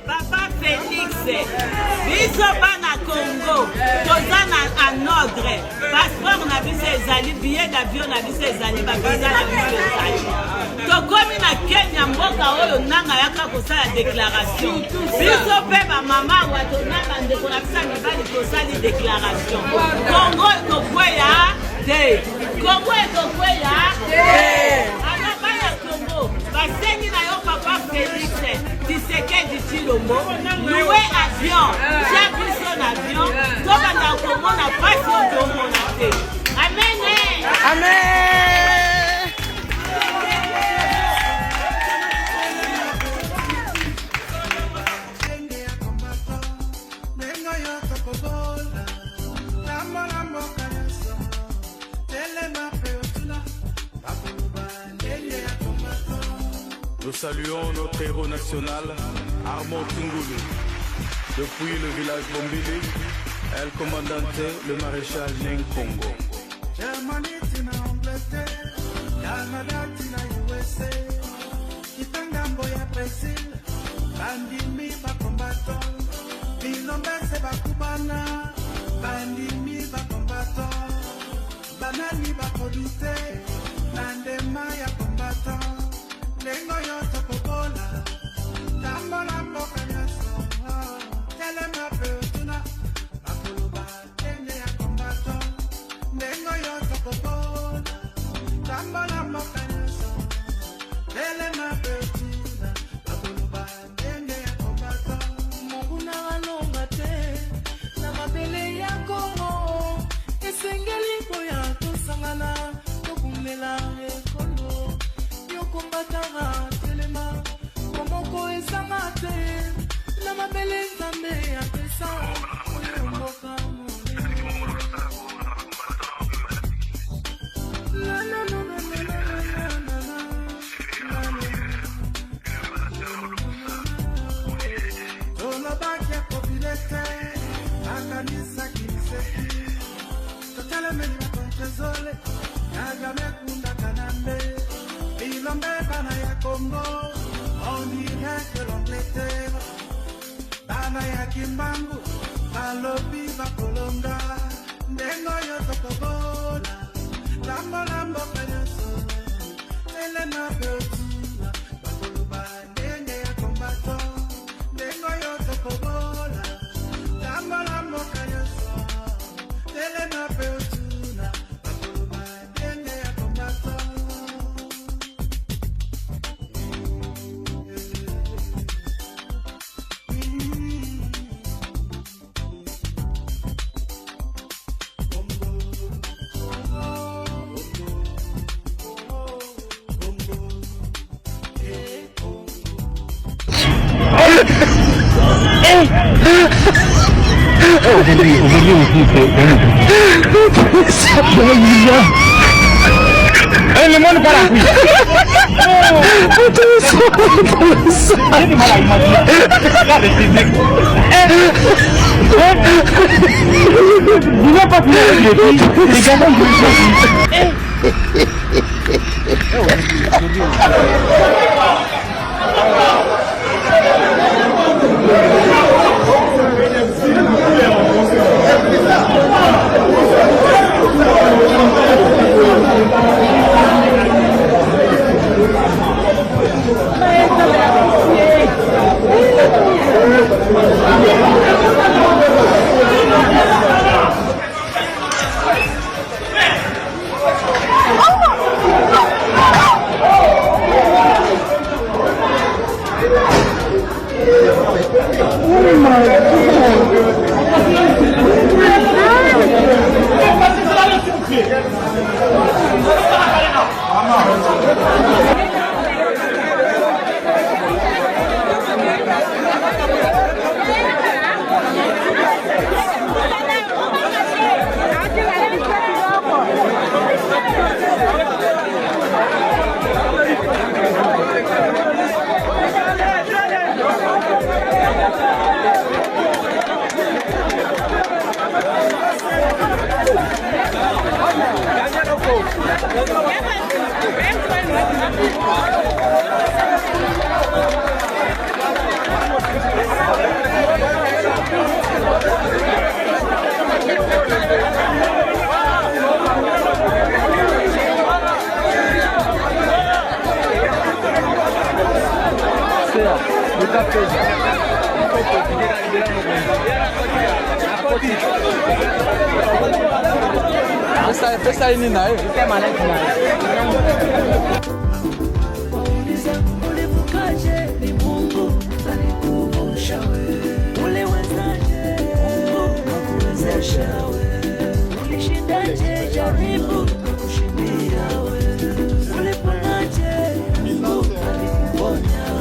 Papa Félix, biso bana Congo, tozana en ordre. Passeport na biso ezali, billet d'avion na biso ezali, ba visa na biso ezali. Tokomi na Kenya mboka oyo nanga yaka kosala déclaration. Biso pe ba mama wato nanga ndeko na biso mibali kosali déclaration. Congo ekokweya te. Congo ekokweya te. Alaba ya Congo, basengi na yo Papa Félix. Tshisekedi Tshilombo, loué avion, j'ai pris son avion, tout le monde a passé au monde. Amen. Amen. Nous saluons notre héros national, Armand Tungulu. Depuis le village Bombili, El Commandante, le maréchal Nenkongo. Germany, Tina, Angleterre, Canada, Tina, USA, Kitangambo ya Brazil, Bandimi ba combattant, Bilombese ba Cubana, Bandimi ba combattant, Banani ba Kodite, Nandema ya combattant. Lengo yoto kobola, tambola mboka nyaso, telema peotuna, bakuluba, tende ya kombato. Lengo yoto kobola, tambola mboka nyaso, telema peotuna, bakuluba, tende ya kombato. Mokuna walonga te, na mabele ya Kongo, esengeli boya tosangana, tokumela ekolo. Kombatanga telema komoko ezanga te na mabele nzambe ya pesa oyo mboka tolobaki ya popilete akanisa kiliseki totelemeli na kontrezole yagamekunda kanambe Bilombe bana ya Congo, on dirait que l'Angleterre. Bana ya Kimbangu, balobi bakolonga, ndengo yo tokobola, lambo kanyaso, elena beotuna, bakoluba ndenge ya kombato, ndengo yo tokobola, lambo kanyaso, elena beotuna, bakoluba ndenge ya kombato. Aujourd'hui, on le monde par la couille. J'ai du mal à imaginer. Regarde ces mecs. Vous n'avez pas pu les gars vont jouer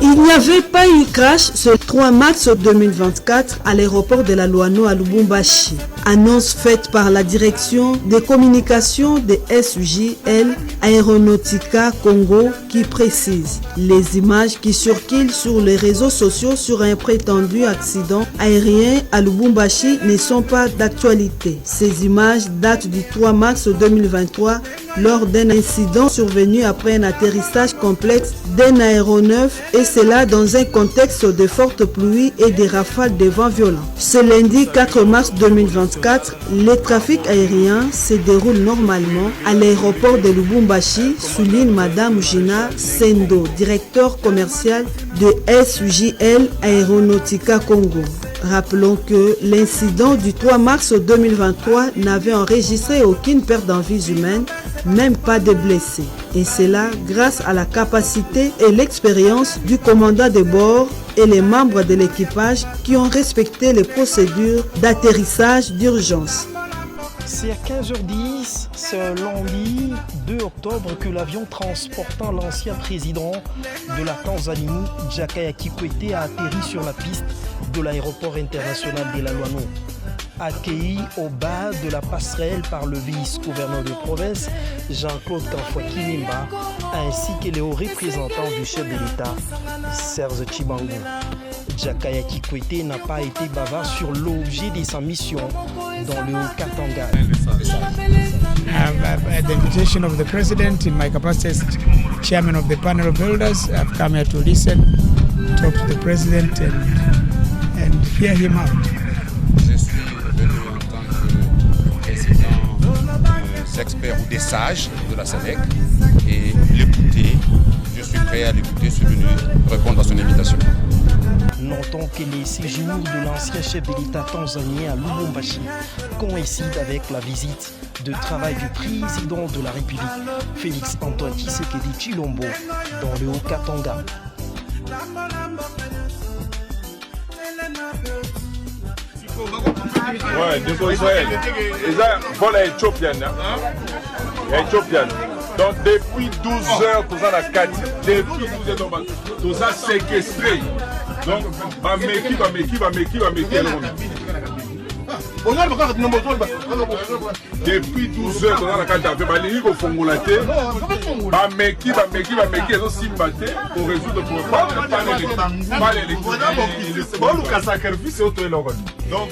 Il n'y avait pas eu crash ce 3 mars 2024 à l'aéroport de la Loano à Lubumbashi. Annonce faite par la direction des communications de SJL Aeronautica Congo qui précise les images qui circulent sur les réseaux sociaux sur un prétendu accident aérien à Lubumbashi ne sont pas d'actualité. Ces images datent du 3 mars 2023 lors d'un incident survenu après un atterrissage complexe d'un aéronef et cela dans un contexte de fortes pluies et des rafales de vent violents. Ce lundi 4 mars 2024, le trafic aérien se déroule normalement à l'aéroport de Lubumbashi, souligne Madame Gina Sendo, directeur commercial de SJL Aeronautica Congo. Rappelons que l'incident du 3 mars 2023 n'avait enregistré aucune perte en vies humaines, même pas de blessés. Et cela grâce à la capacité et l'expérience du commandant de bord et les membres de l'équipage qui ont respecté les procédures d'atterrissage d'urgence. C'est à 15h10, ce lundi 2 octobre, que l'avion transportant l'ancien président de la Tanzanie, Jakaya Kikwete, a atterri sur la piste de l'aéroport international de la Loano. Accueilli au bas de la passerelle par le vice-gouverneur de province, Jean-Claude Kanfwa Kinimba, ainsi que les hauts représentants du chef de l'État, Serge Tshibangu. Jakaya Kikwete n'a pas été bavard sur l'objet de sa mission dans le Haut-Katanga. At the invitation of the President, in my capacity as Chairman of the Panel of Elders, I've come here to listen, talk to the President and hear him out. Je suis venu en tant que président, expert ou des sages de la SADC et l'écouter. Je suis prêt à l'écouter, je suis venu répondre à son invitation. Notons que les séjours de l'ancien chef de l'État tanzanien à Lubumbashi coïncident avec la visite de travail du président de la République, Félix Antoine Tshisekedi Tshilombo, dans le Haut-Katanga. Ouais, de Israël. Voilà Éthiopienne. Éthiopienne. Donc depuis 12 heures, tout ça la 4. Depuis 12 heures, tout ça séquestré. Donc, depuis 12 heures, on a la carte d'affaires. Il faut fongolater. Ils ont simbaté pour résoudre le problème. Donc,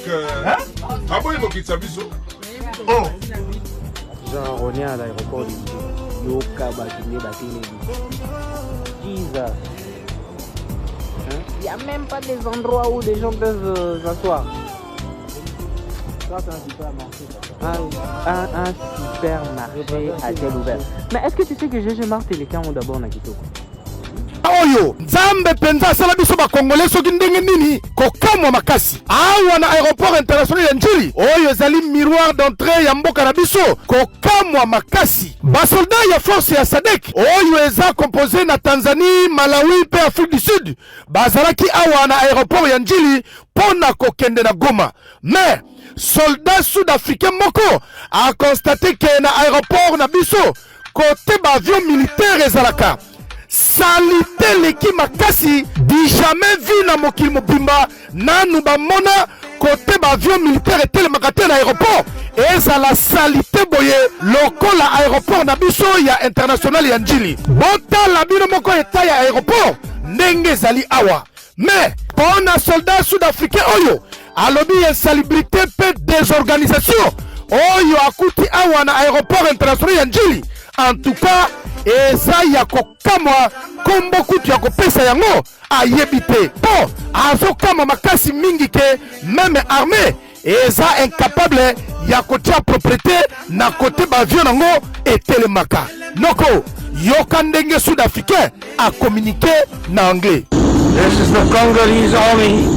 après, il faut qu'il s'habille. Genre, on est à l'aéroport de il n'y a même pas des endroits où les gens peuvent s'asseoir. Ça, c'est un supermarché. Un supermarché à ciel ouvert. Mais est-ce que tu sais que GG Mart et les camps ont d'abord Nakitoko? Oyo nzambe penza sala biso ba congolais soki ndenge nini kokamwa makasi awa na aéroport international ya Njili oyo zali miroir d'entrée ya mboka na biso kokamwa makasi ba soldat ya force ya SADC oyo eza composé na Tanzanie, Malawi pe Afrique du Sud bazalaki awa na aéroport ya Njili pona kokende na Goma. Mais soldat sud-africain moko a constaté que na aéroport na biso côté ba avion militaire ezalaka salite leki makasi di jamais vu na mokili mobimba nanu bamona côté ba avion militaire etelemaka te na aéroport ezala salite boye lokola aéroport na biso ya international ya Njili botala bino moko eta ya aéroport ndenge ezali awa. Mais pona soldat sud-africain oyo alobi insalubrité pe désorganisation oyo akuti awa na aéroport international ya Njili. En tout cas eza ya kokamwa kombo kutu ya kopesa yango ayebite po azokama makasi mingi ke même armée eza incapable ya kotia propriété na côté baavion nango etelemaka noko yoka ndenge sud-africain a communiqué na anglais. This is the Congolese army.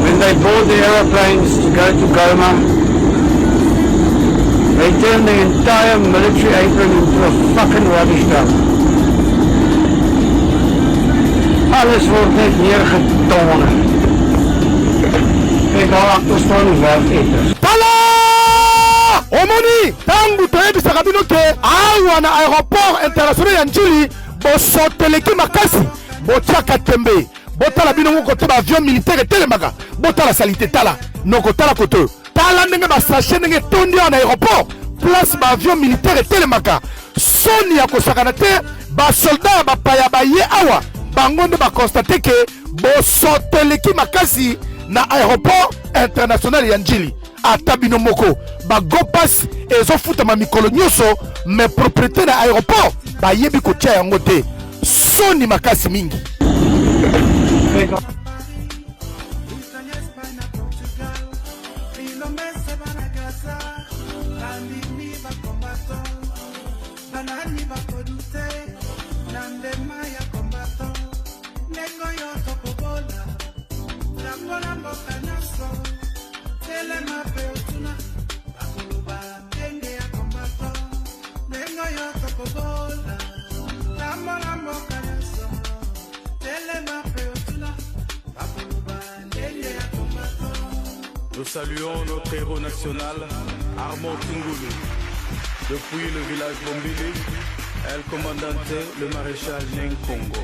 When they board the aeroplanes to go to Goma, they turn the entire military apron into a fucking rubbish dump. Alles wordt net neergetonnen. Kijk al achter staan die werketers. Omoni, tangu toyebisaka bino ke awa na aéroport international ya Njili bosoteleki makasi botiaka tembe botala bino moko te baavion militaire etelemaka botala salite tala noko tala koto tala ndenge basashe ndenge etondi awa na aéroport place baavion militaire etelemaka soni ya kosakana te basoldat ya bapaya baye awa bango nde bakonstate ke bosoteleki makasi na aéroport international ya Njili ata bino moko bagopas ezofutama mikolo nyonso me propriété na aéroport bayebi kotia yango te soni makasi mingi. Nous saluons notre héros national, Armand Tungulu. Depuis le village Bombili, El Commandante, le maréchal Neng Congo.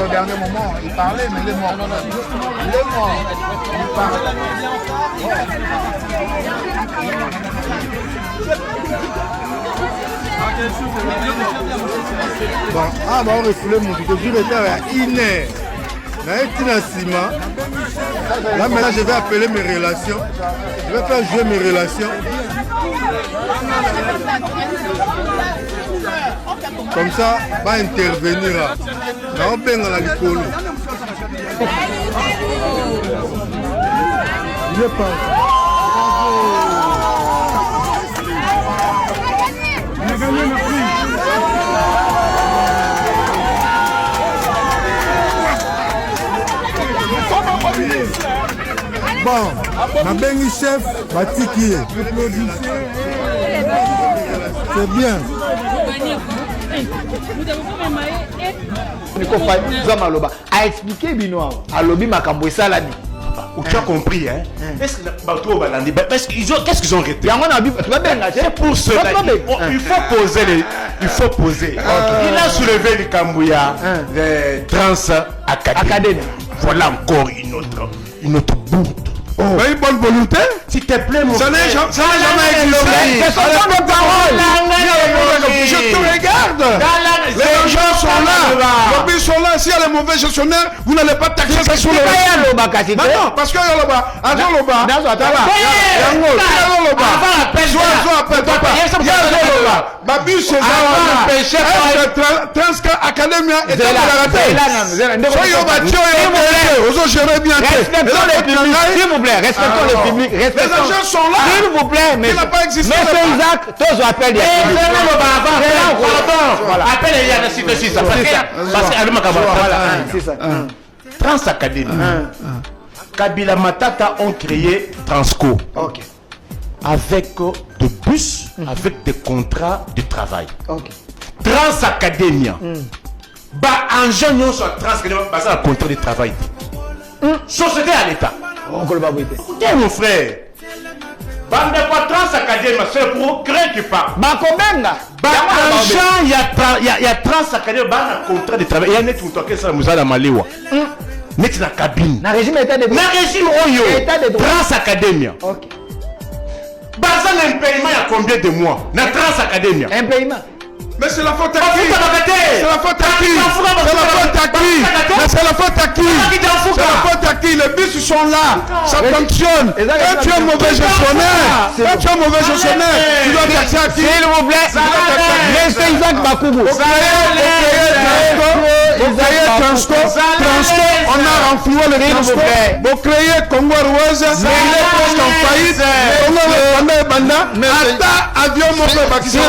Au dernier moment, il parlait, mais il est mort. Il est mort. Il parlait. Bon, ah, bah, on refoulait mon vidéo. Je vais faire une heure. Là, maintenant, je vais appeler mes relations. Je vais faire jouer mes relations. Comme ça, va intervenir. On va bien à la licole. Je pense. Bon, ma belle chef, Batiki. C'est bien. A expliqué Binois, à lobby Makambo et Salami. Tu as compris, hein? Est-ce que qu'est-ce qu'ils ont retenu? C'est pour cela. Il faut poser. Il a soulevé le Kambouya, les trans académies. Voilà encore une autre bourde. Une bonne volonté? S'il te plaît, mon frère. Ça n'a jamais existé. Je te regarde. Les gens sont là. Les gens sont là. S'il y a les mauvais gestionnaires, vous n'allez pas taxer ça sur le reste. Non, parce que y a là-bas. Attends là-bas. Babu, c'est ça. Transca Academia et tout s'il vous plaît, respectons le public. Les agents sont là. S'il vous plaît, il n'a pas existé. Monsieur Isaac, tous appellent. Appelle Yann, c'est ça. Parce que c'est ça. Trans Académie. Kabila Matata ont créé Transco. Avec des bus, avec des contrats de travail. Trans Académie. en jeune sur transgénération basé sur le contrat de travail. Société à l'État. Écoutez mon frère. Bande de trans académie, c'est pour créer qui parle. Il y a trans académie, un contrat de travail. Il y a un autre qui est dans Maliwa. Net na cabine. Na régime état de droit. Na régime oyo. Trans académie. Ok. Basé un paiement il y a combien de mois? Na trans académie. Un paiement. Mais c'est la faute à qui? C'est la faute à qui? C'est la faute à qui? Mais c'est la faute à qui? C'est la faute à qui? Les bus sont là, ça fonctionne. Quand tu es mauvais gestionnaire, tu dois taxer à qui? S'il vous plaît, Monsieur Isaac Bakougou. Vous créez Transco, on a renfloué le Transco. Vous créez Congo Rose, il est presque en faillite. Congo Banda, Ata avion mobile Bakissi.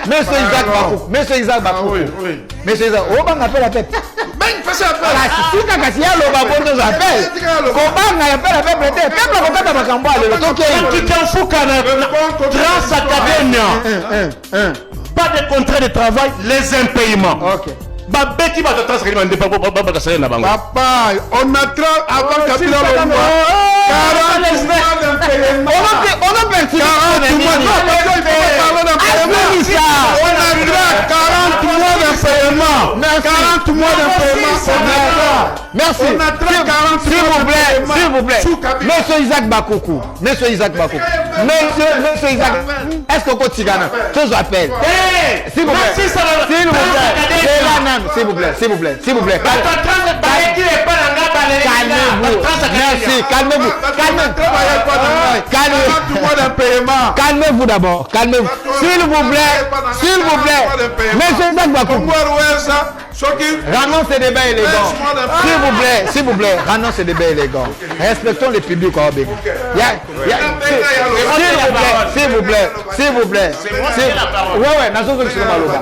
Monsieur Isaac Bakougou. Monsieur Isaac Bakougou. Oui. Monsieur Isaac, on va appeler la fête. Ben, fais ça appel. Si tu as signé le babon de appel, comment on appelle la fête peut-être? Peuple on va pas camboire le toqué. Tu t'en fous quand même. Trans académie. Pas de contrat de travail, les impayements. OK. Papa, on attrape avant Kabila Lomba 40 mois d'impayement. On a perdu 40 mois d'impayement. Merci. S'il vous plaît. Monsieur Isaac Bakougou. Monsieur Isaac, est-ce que vous Tigana? Je vous appelle. S'il vous plaît. S'il vous plaît. Calmez-vous. Calmez-vous d'abord. Calmez-vous. S'il vous plaît. Monsieur Isaac Bakougou. Rendons ces débats élégants. S'il vous plaît. Rendons ces débats élégants. Respectons le public. S'il vous plaît. Ouais, Nazo Zol Maloba.